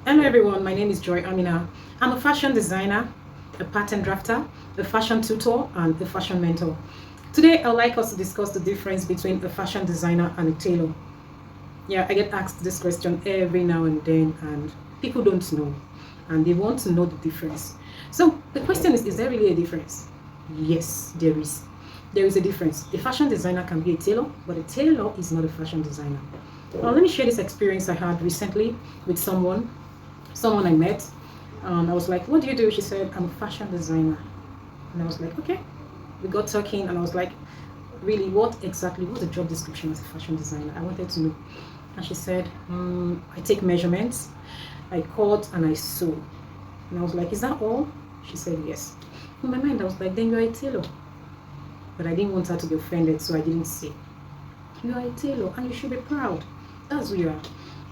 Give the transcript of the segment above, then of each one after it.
Hello everyone, my name is Joy Amina. I'm a fashion designer, a pattern drafter, a fashion tutor, and a fashion mentor. Today, I'd like us to discuss the difference between a fashion designer and a tailor. Yeah, I get asked this question every now and then, and people don't know, and they want to know the difference. So the question is there really a difference? Yes, there is. There is a difference. A fashion designer can be a tailor, but a tailor is not a fashion designer. Well, let me share this experience I had recently with someone I met. I was like, what do you do? She said, I'm a fashion designer. And I was like, okay. We got talking and I was like, really, what's the job description as a fashion designer? I wanted to know. And she said, I take measurements, I cut and I sew. And I was like, is that all? She said, yes. In my mind, I was like, then you're a tailor. But I didn't want her to be offended, so I didn't say. You are a tailor and you should be proud. That's who you are.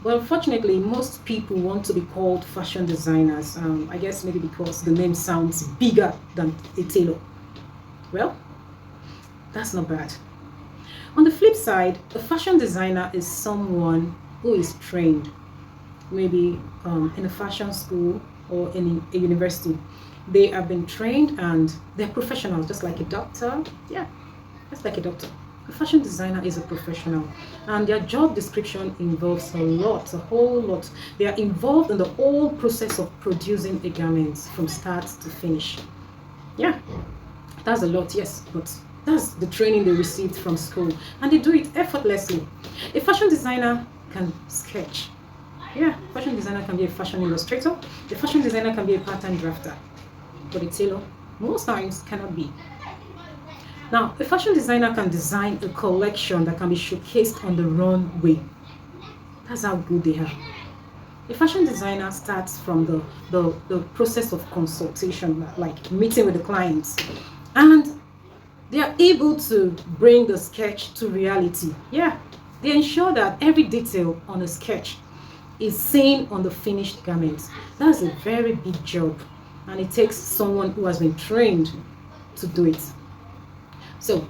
But unfortunately, most people want to be called fashion designers. I guess maybe because the name sounds bigger than a tailor. Well, that's not bad. On the flip side, a fashion designer is someone who is trained, maybe in a fashion school or in a university. They have been trained and they're professionals, just like a doctor. Yeah, just like a doctor. A fashion designer is a professional, and their job description involves a whole lot. They are involved in the whole process of producing a garment from start to finish. Yeah, that's a lot, yes, but that's the training they received from school, and they do it effortlessly. A fashion designer can sketch. Yeah, fashion designer can be a fashion illustrator. A fashion designer can be a pattern drafter, but a tailor most times cannot be. Now, a fashion designer can design a collection that can be showcased on the runway. That's how good they are. A fashion designer starts from the process of consultation, like meeting with the clients. And they are able to bring the sketch to reality. Yeah, they ensure that every detail on a sketch is seen on the finished garment. That's a very big job, and it takes someone who has been trained to do it. So,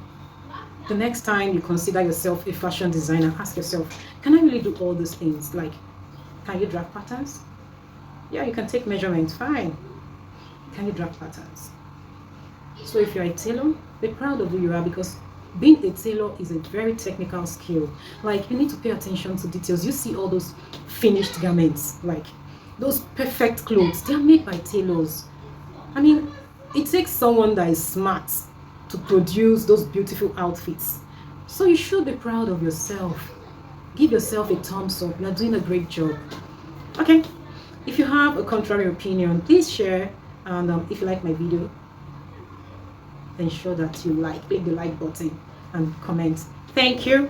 the next time you consider yourself a fashion designer, ask yourself, can I really do all these things? Like, can you draft patterns? Yeah, you can take measurements, fine. Can you draft patterns? So if you're a tailor, be proud of who you are, because being a tailor is a very technical skill. Like, you need to pay attention to details. You see all those finished garments, like those perfect clothes, they're made by tailors. I mean, it takes someone that is smart to produce those beautiful outfits. So you should be proud of yourself. Give yourself a thumbs up. You're doing a great job. Okay, if you have a contrary opinion, please share. And if you like my video, ensure that you click the like button and comment. Thank you.